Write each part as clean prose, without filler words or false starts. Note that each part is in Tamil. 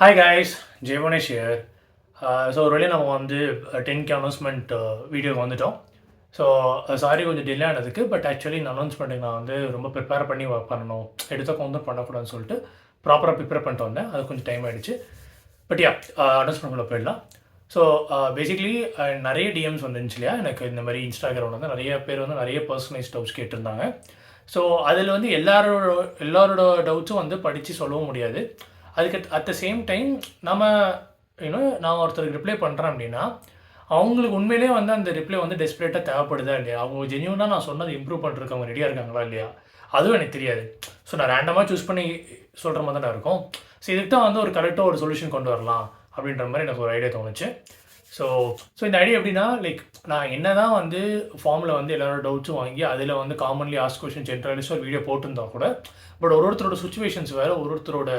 Hi guys, Jayvonesh here. So ஒரு வழியாக நம்ம வந்து 10K அனௌன்ஸ்மெண்ட் வீடியோக்கு வந்துட்டோம். ஸோ சாரி கொஞ்சம் டிலே ஆனதுக்கு. பட் ஆக்சுவலி இந்த அனௌன்ஸ்மெண்ட்டுக்கு நான் வந்து ரொம்ப ப்ரிப்பேர் பண்ணி பண்ணணும், எடுத்த கவுண்டர் பண்ணக்கூடாதுன்னு சொல்லிட்டு ப்ராப்பராக ப்ரிப்பேர் பண்ணிட்டு வந்தேன். அது கொஞ்சம் டைம் ஆகிடுச்சு. பட் யா, அனௌன்ஸ்மெண்ட்குள்ளே போயிடலாம். ஸோ பேசிக்லி நிறைய டிஎம்ஸ் வந்துருந்துச்சு இல்லையா, எனக்கு இந்த மாதிரி இன்ஸ்டாகிராமில் வந்து நிறைய பேர் வந்து நிறைய பர்சனலைஸ் டவுட்ஸ் கேட்டிருந்தாங்க. ஸோ அதில் வந்து எல்லாரோட டவுட்ஸும் வந்து படித்து சொல்லவும் முடியாது. அதுக்கு அட் த சேம் டைம் நம்ம நான் ஒருத்தருக்கு ரிப்ளை பண்ணுறேன் அப்படின்னா, அவங்களுக்கு உண்மையிலேயே வந்து அந்த ரிப்ளை வந்து டெஸ்பரேட்டாக தேவைப்படுதா இல்லையா, அவங்க ஜென்யூனாக நான் சொன்னது இம்ப்ரூவ் பண்ணுறதுக்கு அவங்க ரெடியாக இருக்காங்களா இல்லையா, அதுவும் எனக்கு தெரியாது. ஸோ நான் ரேண்டமாக சூஸ் பண்ணி சொல்கிற மாதிரி தான் இருக்கும். ஸோ இதுக்கு தான் வந்து ஒரு கரெக்டாக ஒரு சொல்யூஷன் கொண்டு வரலாம் அப்படின்ற மாதிரி எனக்கு ஒரு ஐடியா தோணுச்சு. ஸோ இந்த ஐடியா எப்படின்னா, லைக் நான் என்ன தான் வந்து ஃபார்மில் வந்து எல்லாரோட டவுட்ஸும் வாங்கி அதில் வந்து காமன்லி ஆஸ்க் கொஷின் ஜென்ரலிஸ்ட் ஒரு வீடியோ போட்டிருந்தா கூட, பட் ஒருத்தரோட சுச்சுவேஷன்ஸ் வேறு, ஒருத்தரோட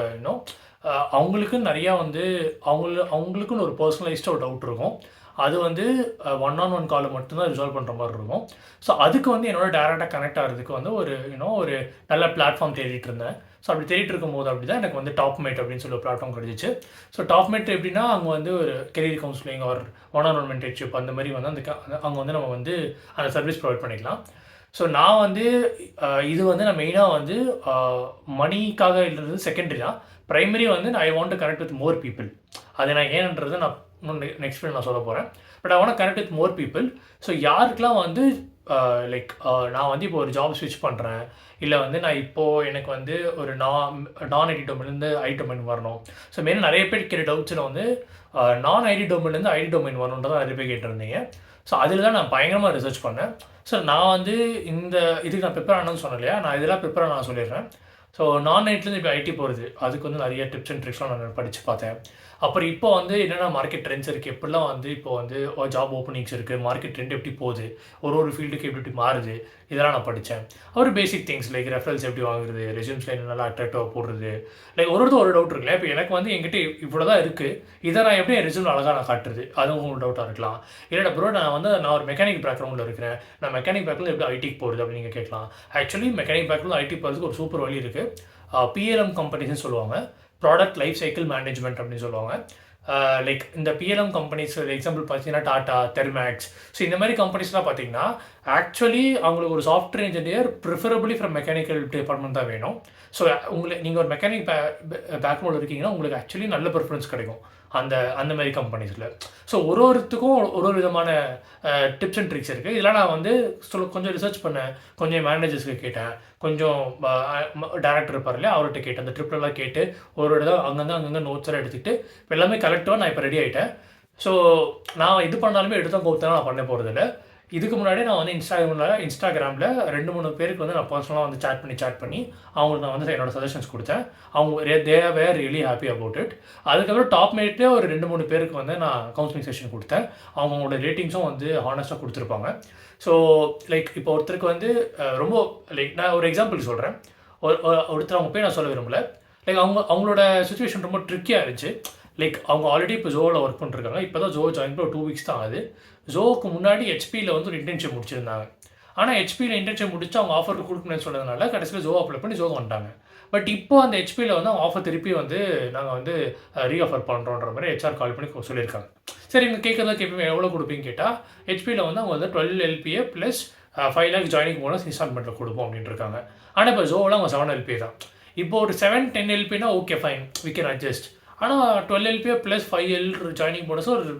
அவங்களுக்குன்னு நிறையா வந்து அவங்களுக்குன்னு ஒரு பர்சனலைஸ்டாக ஒரு டவுட் இருக்கும். அது வந்து ஒன்-ஆன்-ஒன் காலில் மட்டும்தான் ரிசால்வ் பண்ணுற மாதிரி இருக்கும். ஸோ அதுக்கு வந்து என்னோட டேரெக்டாக கனெக்ட் ஆகிறதுக்கு வந்து ஒரு நல்ல பிளாட்ஃபார்ம் தேடிட்டு இருந்தேன். ஸோ அப்படி தேடிட்டு இருக்கும்போது அப்படி தான் எனக்கு வந்து டாப்மேட் அப்படின்னு சொல்லி ஒரு பிளாட்ஃபார்ம் கிடச்சிச்சு. ஸோ டாப்மேட் எப்படின்னா, அங்கே வந்து ஒரு career counselling R one-on-one mentorship அந்த மாதிரி வந்து அங்கே வந்து நம்ம வந்து அந்த சர்வீஸ் ப்ரொவைட் பண்ணிக்கலாம். ஸோ நான் வந்து இது வந்து நான் மெயினாக வந்து மணிக்காக இல்லைன்றது செகண்டரி தான். ப்ரைமரி வந்து ஐ want to connect with more people. அது நான் ஏன்ன்றதை நான் நெக்ஸ்ட் நான் சொல்ல போகிறேன். But I want connect with more people. So யாருக்கெல்லாம் வந்து லைக் நான் வந்து இப்போ ஒரு ஜாப் ஸ்விட்ச் பண்ணுறேன், இல்லை வந்து நான் இப்போது எனக்கு வந்து ஒரு நான் ஐடி டொமைன்லேருந்து ஐடி டொமைன் வரணும். ஸோ மாரி நிறைய பேர் கேட்ட டவுட்ஸில் வந்து நான் ஐடி டொமைன்லேருந்து ஐடி டொமைன் வரணுன்றதான் நிறைய பேர் கேட்டிருந்தீங்க. ஸோ அதில் தான் நான் பயங்கரமாக ரிசர்ச் பண்ணேன். ஸோ நான் வந்து இந்த இதுக்கு நான் ப்ரிப்பேர் ஆனேன்னு சொன்னேன் இல்லையா, நான் இதெல்லாம் ப்ரிப்பேர் நான் சொல்லிடுறேன். ஸோ நான் ஐடிலேருந்து இப்போ ஐடி போகிறது, அதுக்கு வந்து நிறைய டிப்ஸ் அண்ட் ட்ரிக்ஸ்லாம் நான் படித்து பார்த்தேன். அப்புறம் இப்போ வந்து என்னென்ன மார்க்கெட் ட்ரெண்ட்ஸ் இருக்குது, எப்படிலாம் வந்து இப்போ வந்து ஜாப் ஓப்பனிங்ஸ் இருக்குது, மார்க்கெட் ட்ரெண்ட் எப்படி போகுது, ஒரு ஃபீல்டுக்கு எப்படி மாறுது, இதெல்லாம் நான் படித்தேன். ஒரு பேசிக் திங்ஸ் லைக் ரெஃபரன்ஸ் எப்படி வாங்குறது, ரெஸ்யூம்ஸில் என்னென்னலாம் அட்ராக்டிவாக போடுறது, லைக் ஒரு டவுட் இருக்குல்ல. இப்போ எனக்கு வந்து என்கிட்ட இவ்வளோ தான் இருக்குது, இதை நான் எப்படி என் ரெஸ்யூம் அழகாக நான் காட்டுறது, அதுவும் உங்களுக்கு டவுட்டாக இருக்கலாம். இல்லைடா ப்ரோ, நான் ஒரு மெக்கானிக் பேக்ரவுண்டில் இருக்கிறேன், நான் மெக்கானிக் பேக்ரவுண்ட் எப்படி ஐடிக்கு போகிறது அப்படின்னு நீங்கள் கேட்கலாம். ஆக்சுவலி மெக்கானிக் பேக்ரவுண்ட் ஐடி போகிறதுக்கு ஒரு சூப்பர் வழி இருக்குது. பிஎல்எம் கம்பெனிஸ்ன்னு சொல்லுவாங்க, ப்ராடக்ட் லைஃப் சைக்கிள் மேனேஜ்மெண்ட் அப்படின்னு சொல்லுவாங்க. லைக் இந்த பிஎல்எம் கம்பெனிஸ் எக்ஸாம்பிள் பார்த்தீங்கன்னா டாட்டா, தெர்மேக்ஸ். ஸோ இந்த மாதிரி கம்பெனிஸ்லாம் பார்த்தீங்கன்னா ஆக்சுவலி அவங்களுக்கு ஒரு software engineer preferably from mechanical department தான் வேணும். ஸோ நீங்கள் ஒரு மெக்கானிக் பேக்ரவுண்டில் இருக்கீங்கன்னா உங்களுக்கு ஆக்சுவலி நல்ல ப்ரிஃபரன்ஸ் கிடைக்கும் அந்த மாதிரி கம்பெனிஸில். ஸோ ஒருத்தருக்கும் ஒரு விதமான டிப்ஸ் அண்ட் ட்ரிக்ஸ் இருக்குது. இதெல்லாம் நான் வந்து கொஞ்சம் ரிசர்ச் பண்ணேன், கொஞ்சம் மேனேஜர்ஸ்க்கு கேட்டேன், கொஞ்சம் டேரக்டர் இருப்பார் இல்லையா, அவர்கிட்ட கேட்டேன். அந்த ட்ரிப்லலாம் கேட்டு ஒரு இடம் அங்கங்கே நோட்ஸெல்லாம் எடுத்துக்கிட்டு இப்போ எல்லாமே கலெக்டிவாக நான் இப்போ ரெடி ஆகிட்டேன். ஸோ நான் இது பண்ணாலுமே எடுத்தோம் கவுத்தான் நான் பண்ண போகிறதில்ல. இதுக்கு முன்னாடி நான் வந்து இன்ஸ்டாகிராமில் 2-3 பேருக்கு வந்து நான் பர்சனலாக வந்து சேட் பண்ணி அவங்களுக்கு நான் வந்து என்னோடய சஜஷன்ஸ் கொடுத்தேன். அவங்க they were really happy about it. அதுக்கப்புறம் டாப்மேட்லேயே ஒரு 2-3 பேருக்கு வந்து நான் கவுன்சிலிங் செஷன் கொடுத்தேன். அவங்களோட ரேட்டிங்ஸும் வந்து ஹானஸ்ட்டாக கொடுத்துருப்பாங்க. ஸோ லைக் இப்போ ஒருத்தருக்கு வந்து ரொம்ப லைக் நான் ஒரு எக்ஸாம்பிள் சொல்கிறேன். ஒருத்தர் அவங்க போய் நான் சொல்ல விரும்பல. லைக் அவங்களோட சுச்சுவேஷன் ரொம்ப ட்ரிக்கியாக இருந்துச்சு. லைக் அவங்க ஆல்ரெடி இப்போ ஜோவில் ஒர்க் பண்ணிருக்காங்க. இப்போ தான் ஜோ ஜாயின் பண்ணி ஒரு 2 வீக்ஸ் தான் ஆகுது. ஜோவுக்கு முன்னாடி ஹெச்பியில் வந்து ஒரு இன்டர்ன்ஷிப் முடிச்சிருந்தாங்க. ஆனால் ஹெச்பியில் இன்டர்ன்ஷிப் முடிச்சு அவங்க ஆஃபர் கொடுக்கணும்னு சொன்னதுனால கடைசியில் ஜோ அப்ளை பண்ணி ஜோ வந்துட்டாங்க. பட் இப்போ அந்த ஹெச்பியில் வந்து அவங்க ஆஃபர் திருப்பி வந்து நாங்கள் வந்து ரீஆஃபர் பண்ணுறோன்ற மாதிரி ஹெச்ஆர் கால் பண்ணி சொல்லியிருக்காங்க. சரி, இங்கே கேட்பீங்க எவ்வளோ கொடுப்பீங்க கேட்டால், ஹெச்பியில் வந்து அவங்க வந்து 12 LPA plus 5 lakhs joining bonus இன்ஸ்டால்மெண்ட்டில் கொடுப்போம் அப்படின்ட்டு இருக்காங்க. ஆனால் இப்போ ஜோவில் அவங்க 7 LPA தான். இப்போ ஒரு 7-10 LPனா okay fine, we can adjust. ஆனால் 12 LPA plus 5L joining bonus ஒரு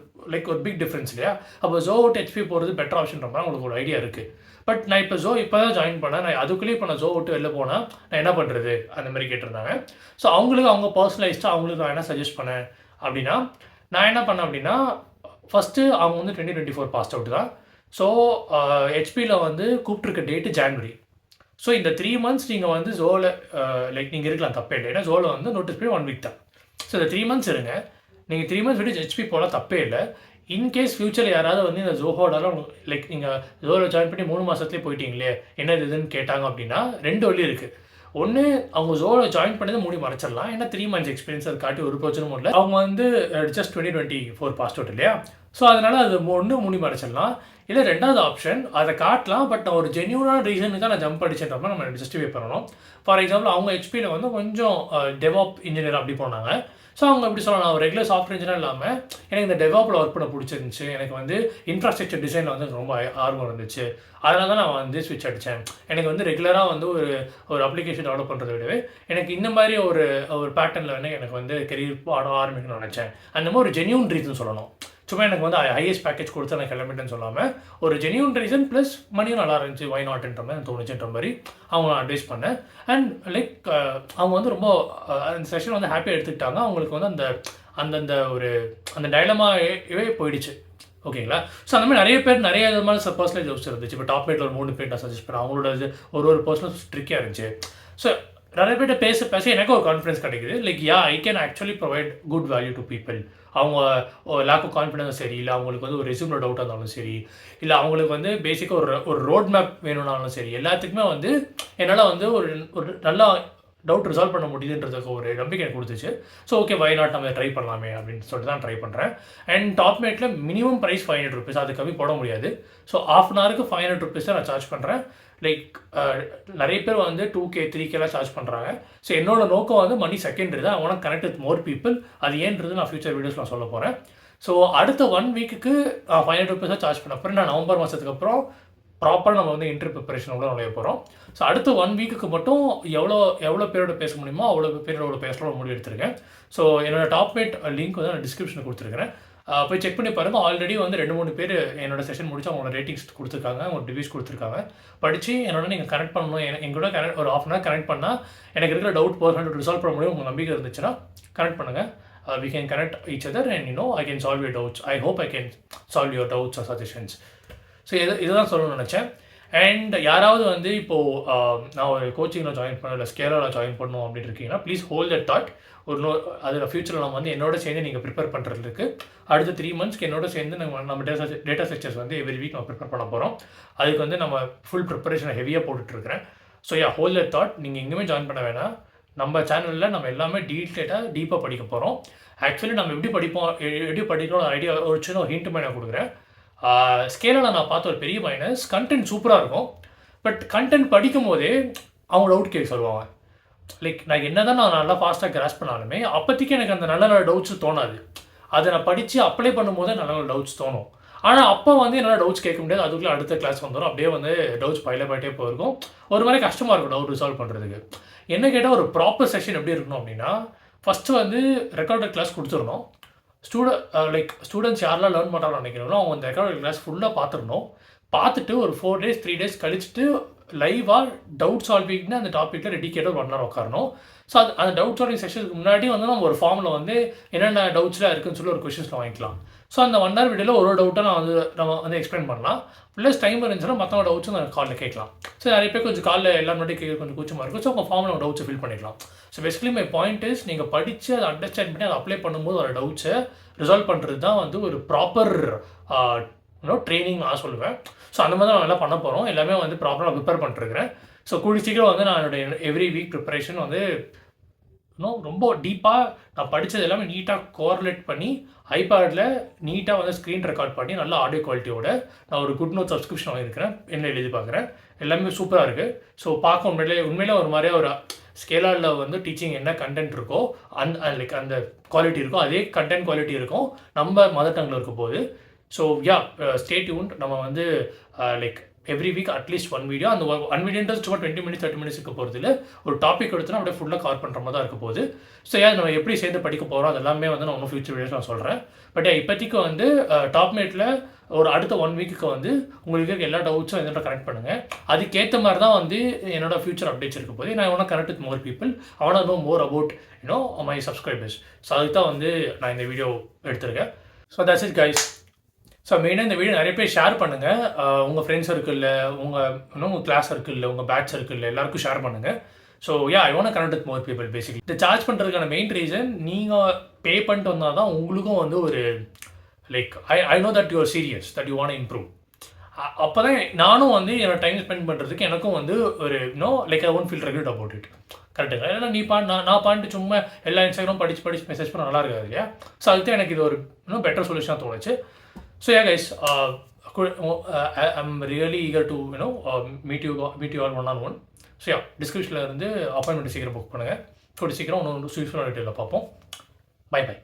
பிக் டிஃப்ரென்ஸ் இல்லையா. அப்போ ஜோ விட்டு ஹெச்பி போகிறது பெட்டர் ஆப்ஷன் மாதிரி உங்களுக்கு ஒரு ஐடியா இருக்குது. பட் நான் இப்போ தான் ஜாயின் பண்ணேன், நான் அதுக்குள்ளேயே இப்போ நான் ஜோ விட்டு வெளில போனால் நான் என்ன பண்ணுறது அந்த மாதிரி கேட்டிருந்தாங்க. ஸோ அவங்க பர்சனலைஸ்டாக அவங்களுக்கு நான் என்ன சஜஸ்ட் பண்ணேன் அப்படின்னா, நான் என்ன பண்ணேன் அப்படின்னா, ஃபஸ்ட்டு அவங்க வந்து 2024 பாஸ் அவுட் தான். ஸோ ஹெச்பியில் வந்து கூப்பிட்ருக்க டேட்டு ஜான்வரி. ஸோ இந்த 3 months நீங்கள் வந்து ஜோவில் லைக் நீங்கள் இருக்கலாம், தப்பே இல்லை. ஏன்னா ஜோவில் வந்து நோட்டீஸ் பீரியட் 1 week தான். ஸோ இந்த 3 months இருங்க. நீங்கள் 3 months விட்டு ஹெச்பி போகலாம், தப்பே இல்லை. இன்கேஸ் ஃபியூச்சரில் யாராவது வந்து இந்த ஜோஹோடாலும் லைக் நீங்கள் ஜோவில் ஜாயின் பண்ணி 3 மாதத்துலேயே போயிட்டீங்களே என்ன இதுன்னு கேட்டாங்க அப்படின்னா, 2 வழி இருக்குது. ஒன்று, அவங்க ஜோவில் ஜாயின் பண்ணதை மூடி மறைச்சிடலாம். ஏன்னா 3 months எக்ஸ்பீரியன்ஸ் அது காட்டி ஒரு பிரச்சனமும் இல்லை. அவங்க வந்து ஜஸ்ட் 2024 பாஸ் அவுட் இல்லையா. ஸோ அதனால் அது மூடி மறைச்சிடலாம். இல்லை 2வது ஆப்ஷன், அதை காட்டலாம். பட் நான் ஒரு ஜென்யூனான ரீசனுக்கு தான் நான் ஜம்ப் அடிச்சேன்றப்ப நம்ம ஜஸ்டிஃபை பண்ணணும். ஃபார் எக்ஸாம்பிள் அவங்க ஹெச்பியில் வந்து கொஞ்சம் டெவாப் இன்ஜினியர் அப்படி போனாங்க. ஸோ அவங்க எப்படி சொல்லலாம், நான் ஒரு ரெகுலர் சாஃப்ட்வேர் இன்ஜினியர் இல்லாமல் எனக்கு இந்த டெவலப்பில் ஒர்க் பண்ண பிடிச்சிருந்துச்சு, எனக்கு வந்து இன்ஃப்ராஸ்ட்ரக்சர் டிசைனில் வந்து ரொம்ப ஆர்வம் இருந்துச்சு. அதனால தான் நான் வந்து ஸ்விட்ச் அடித்தேன். எனக்கு வந்து ரெகுலராக வந்து ஒரு ஒரு அப்ளிகேஷன் டெவலப் பண்ணுறத விடவே எனக்கு இந்த மாதிரி ஒரு ஒரு பேட்டர்னில் வந்து எனக்கு வந்து கெரியர் பாடம் ஆரம்பிக்கணும்னு நினச்சேன். அந்த மாதிரி ஒரு ஜென்யூன் ரீசன் சொல்லணும். சும்மா எனக்கு வந்து ஹையஸ்ட் பேக்கேஜ் கொடுத்து நான் கிளம்பிட்டேன்னு சொல்லாமல் ஒரு ஜென்யூன் ரீசன் ப்ளஸ் மணியும் நல்லா இருந்துச்சு, வை நாட்ன்ற மாதிரி தோணுச்சுன்ற மாதிரி அவங்க அட்வைஸ் பண்ணேன். அண்ட் லைக் அவங்க வந்து ரொம்ப அந்த செஷன் வந்து ஹாப்பியாக எடுத்துக்கிட்டாங்க. அவங்களுக்கு வந்து அந்த அந்தந்த ஒரு அந்த டைலமாவே போயிடுச்சு. ஓகேங்களா? ஸோ அந்த மாதிரி நிறைய பேர் நிறைய விதமான பர்சனல் ஜோப்ஸ் இருந்துச்சு. இப்போ டாப் ரேட்டில் ஒரு 3 பேர் நான் சஜஸ்ட் பண்ணேன். அவங்களோட இது ஒரு பர்சனல் ட்ரிக்காக இருந்துச்சு. ஸோ நிறைய பேர்கிட்ட பேச எனக்கு ஒரு கான்ஃபிடன்ஸ் கிடைக்குது. Like I can actually provide good value to people. அவங்க லேக் ஆஃப் கான்ஃபிடன்ஸும் சரி, இல்லை அவங்களுக்கு வந்து ஒரு ரெஸ்யூமில் டவுட்டாக இருந்தாலும் சரி, இல்லை அவங்களுக்கு வந்து பேசிக்காக ஒரு ரோட் மேப் வேணும்னாலும் சரி, எல்லாத்துக்குமே வந்து என்னால் வந்து ஒரு நல்லா டவுட் ரிசால்வ் பண்ண முடியுதுன்றதுக்கு ஒரு நம்பிக்கை எனக்கு கொடுத்துச்சு. ஸோ ஓகே, வை நாட் நம்ம ட்ரை பண்ணலாமே அப்படின்னு சொல்லிட்டு தான் ட்ரை பண்ணுறேன். அண்ட் டாப்மேட்டில் மினிமம் ப்ரைஸ் 500 rupees, அது கம்மி போட முடியாது. ஸோ ½ an hourக்கு 500 rupees தான் நான் சார்ஜ் பண்ணுறேன். லைக் நிறைய பேர் வந்து 2K 3Kலாம் சார்ஜ் பண்ணுறாங்க. ஸோ என்னோட நோக்கம் வந்து மணி செகண்டரி தான். ஐ want connect with more people. அது ஏன்றது நான் ஃபியூச்சர் வீடியோஸ் நான் சொல்ல போகிறேன். ஸோ அடுத்த 1 வீக்குக்கு 500 rupees தான் சார்ஜ் பண்ண அப்புறம் நான் நவம்பர் மாதத்துக்கு அப்புறம் ப்ராப்பராக நம்ம வந்து இன்டர்வியூ ப்ரிப்பரேஷன் உள்ள நுழைய போகிறோம். ஸோ அடுத்த 1 வீக்குக்கு மட்டும் எவ்வளோ பேரோட பேச முடியுமோ அவ்வளோ பேரோட பேசலாம் முடிவு எடுத்திருக்கேன். ஸோ என்னோட டாப்மேட் லிங்க் வந்து நான் டிஸ்கிரிப்ஷனில் கொடுத்துருக்கிறேன். போய் செக் பண்ணி பாருங்கள். ஆல்ரெடி வந்து 2-3 பேர் என்னோட செஷன் முடிச்சு அவங்களோட ரேட்டிங்ஸ் கொடுத்துருக்காங்க, அவங்க ரிவ்யூஸ் கொடுத்துருக்காங்க. படித்து என்னோட நீங்கள் கனெக்ட் பண்ணணும், எங்களோட ஒரு ½ an hour கனெக்ட் பண்ணால் எனக்கு இருக்கிற டவுட் பர்சன்ட் ரிசால்வ் பண்ண முடியும். உங்கள் நம்பிக்கை இருந்துச்சுன்னா கனெக்ட் பண்ணுங்கள். We can connect each other and I can solve your doubts. I hope I can solve your doubts or suggestions. So இதுதான் சொல்லணும்னு நினச்சேன். அண்ட் யாராவது வந்து இப்போது நான் ஒரு கோச்சிங்கில் ஜாயின் பண்ண இல்லை ஸ்கேலரில் ஜாயின் பண்ணணும் அப்படின்னு இருக்கீங்கன்னா ப்ளீஸ் ஹோல்ட் தட் தாட். அதில் ஃபியூச்சரில் நம்ம வந்து என்னோட சேர்ந்து நீங்கள் ப்ரிப்பேர் பண்ணுறதுக்கு அடுத்த 3 monthsக்கு என்னோட சேர்ந்து நம்ம டேட்டா ஸ்ட்ரக்சர்ஸ் வந்து எவ்ரி வீக் நம்ம ப்ரிப்பேர் பண்ண போகிறோம். அதுக்கு வந்து நம்ம ஃபுல் ப்ரிப்பரேஷனை ஹெவியாக போட்டுட்ருக்கிறேன். So hold that thought. நீங்கள் எங்கேயுமே ஜாயின் பண்ண வேணாம். நம்ம சேனலில் நம்ம எல்லாமே டீப்பாக படிக்க போகிறோம். ஆக்சுவலி நம்ம எப்படி படிக்கணும் ஐடியா ஒரு சின்ன ஒரு ஹிண்ட் நான் கொடுக்குறேன். ஸ்கேலில் நான் பார்த்த ஒரு பெரிய மைனஸ், கண்டென்ட் சூப்பராக இருக்கும். பட் கண்டென்ட் படிக்கும் போதே அவங்க டவுட் கேட்க சொல்லுவாங்க. லைக் நான் என்ன தான் நான் நல்லா ஃபாஸ்ட்டாக கிராஸ் பண்ணாலுமே அப்போதைக்கு எனக்கு அந்த நல்ல டவுட்ஸ் தோணாது. அதை நான் படித்து அப்ளை பண்ணும்போதே நல்ல டவுட்ஸ் தோணும். ஆனால் அப்போ வந்து என்னால் டவுட்ஸ் கேட்க முடியாது. அதுக்குள்ளே அடுத்த கிளாஸ் வந்துடும். அப்படியே வந்து டவுட்ஸ் பயிலே போயிருக்கும். ஒரு மாதிரி கஷ்டமாக இருக்கும் டவுட் ரிசால்வ் பண்ணுறதுக்கு. என்ன கேட்டால் ஒரு ப்ராப்பர் செஷன் எப்படி இருக்கணும் அப்படின்னா, ஃபஸ்ட்டு வந்து ரெக்கார்டட் கிளாஸ் கொடுத்துடணும். ஸ்டூடெண்ட்ஸ் யாரெல்லாம் லேர்ன் பண்ணுறாங்கன்னு நினைக்கிறீங்களோ அவங்க அந்த ரெக்கார்டட் கிளாஸ் ஃபுல்லாக பார்த்துடணும். பார்த்துட்டு ஒரு 4 days 3 days கழிச்சுட்டு லைவாக டவுட் சால்விங்னு அந்த டாப்பிக்கில் டெடிகேட்டாக 1 hour உட்காரணும். ஸோ அந்த டவுட் சால்விங் செஷனுக்கு முன்னாடி வந்து நம்ம ஒரு ஃபார்மில் வந்து என்னென்ன டவுட்ஸ்லாம் இருக்குன்னு சொல்லி ஒரு கொஷின்ஸில் வாங்கிக்கலாம். ஸோ அந்த 1 hour வீடியோவில் ஒரு டவுட்டை நம்ம வந்து எக்ஸ்பிளைன் பண்ணலாம். ப்ளஸ் டைம் இருந்துச்சுன்னா மற்றவங்க டவுட்ஸும் நான் காலில் கேட்கலாம். ஸோ நிறைய பேர் கொஞ்சம் காலில் எல்லாருமே கேட்க கொஞ்சம் கூச்சமாக இருக்கும். ஸோ உங்கள் ஃபார்மில் நம்ம டவுட்ஸை ஃபில் பண்ணிக்கலாம். So basically my point is, நீங்கள் படித்து அதை அண்டர்ஸ்டாண்ட் பண்ணி அதை அப்ளை பண்ணும்போது ஒரு டவுட்ஸை ரிசால்வ் பண்ணுறது தான் வந்து ஒரு ப்ராப்பர் ட்ரைனிங் நான் சொல்லுவேன். ஸோ அந்த மாதிரி தான் நல்லா பண்ண போகிறோம். எல்லாமே வந்து ப்ராப்பராக ப்ரிப்பேர் பண்ணிருக்கிறேன். ஸோ கூடிய சீக்கிரம் வந்து நான் என்னுடைய எவ்ரி வீக் ப்ரிப்பரேஷன் வந்து ரொம்ப டீப்பாக நான் படித்தது எல்லாமே நீட்டாக கோரிலேட் பண்ணி ஐபேடில் நீட்டாக வந்து ஸ்க்ரீன் ரெக்கார்ட் பண்ணி நல்ல ஆடியோ குவாலிட்டியோட நான் ஒரு குட் நோட் சப்ஸ்கிரிப்ஷன் வாங்கியிருக்கிறேன். என்ன எழுதி பார்க்குறேன், எல்லாமே சூப்பராக இருக்குது. ஸோ பார்க்க உண்மையிலே ஒரு மாதிரியாக ஒரு ஸ்கேலாரில் வந்து டீச்சிங் என்ன கண்டென்ட் இருக்கோ லைக் அந்த குவாலிட்டி இருக்கோ அதே கண்டென்ட் குவாலிட்டி இருக்கும் நம்ம மதர் டங்கில் இருக்க போது. So stay tuned. நம்ம வந்து like every week at least 1 video. அந்த 1 வீடியோன்றது சும்மா 20 minutes 30 minutes இருக்க போகிறது இல்லை. ஒரு டாபிக் எடுத்துனா அப்படியே ஃபுல்லாக கவர் பண்ணுற மாதிரி தான் இருக்க போகுது. ஸோ நம்ம எப்படி சேர்ந்து படிக்க போகிறோம் அதெல்லாமே வந்து நான் இன்னும் ஃபியூச்சர் வீடியோஸ் நான் சொல்கிறேன். பட் இப்போதைக்கு வந்து டாப்மேட்டில் ஒரு அடுத்த 1 வீக்குக்கு வந்து உங்களுக்கு எல்லா டவுட்ஸும் எதோட கனெக்ட் பண்ணுங்கள். அதுக்கேற்ற மாதிரி தான் வந்து என்னோட ஃபியூச்சர் அப்டேட்ஸ் இருக்க போது. நான் ஒன்றா connect with more people. I want to know more about my subscribers. So அதுக்கு தான் வந்து நான் இந்த வீடியோ எடுத்திருக்கேன். So that's it guys. So மெயினாக இந்த வீடியோ நிறைய பேர் ஷேர் பண்ணுங்கள். உங்கள் ஃப்ரெண்ட்ஸ் சர்க்கிளில், உங்கள் கிளாஸ் சர்க்கிளில், உங்கள் பேட்ச் சர்க்கிளில் எல்லாருக்கும் ஷேர் பண்ணுங்கள். So I want connect with more people. Basically இந்த சார்ஜ் பண்ணுறதுக்கான மெயின் ரீசன், நீங்கள் பே பண்ணிட்டு வந்தால் தான் உங்களுக்கும் வந்து ஒரு like I know that you are serious, that you want improve. அப்போ தான் நானும் வந்து என்னோட டைம் ஸ்பெண்ட் பண்ணுறதுக்கு எனக்கும் வந்து ஒரு like I won't feel regulate about it. கரெக்டுங்களா? ஏன்னா நீ நான் பாட்டு சும்மா எல்லா இன்ஸ்டாகிராம் படித்து மெசேஜ் பண்ண நல்லா இருக்காது இல்லையா? ஸோ அதுக்கு எனக்கு இது ஒரு பெட்டர் சொல்யூஷனாக தோணுச்சு. So yeah guys, I'm really eager to meet you all one-on-one. So yeah, descriptionல இருந்து அப்பாயின்மெண்ட் சீக்கிரம் புக் பண்ணுங்கள். கூடிய சீக்கிரம் இன்னொரு சூஸ்ஃபுல்லான டீட்டெயிலில் பார்ப்போம். Bye by.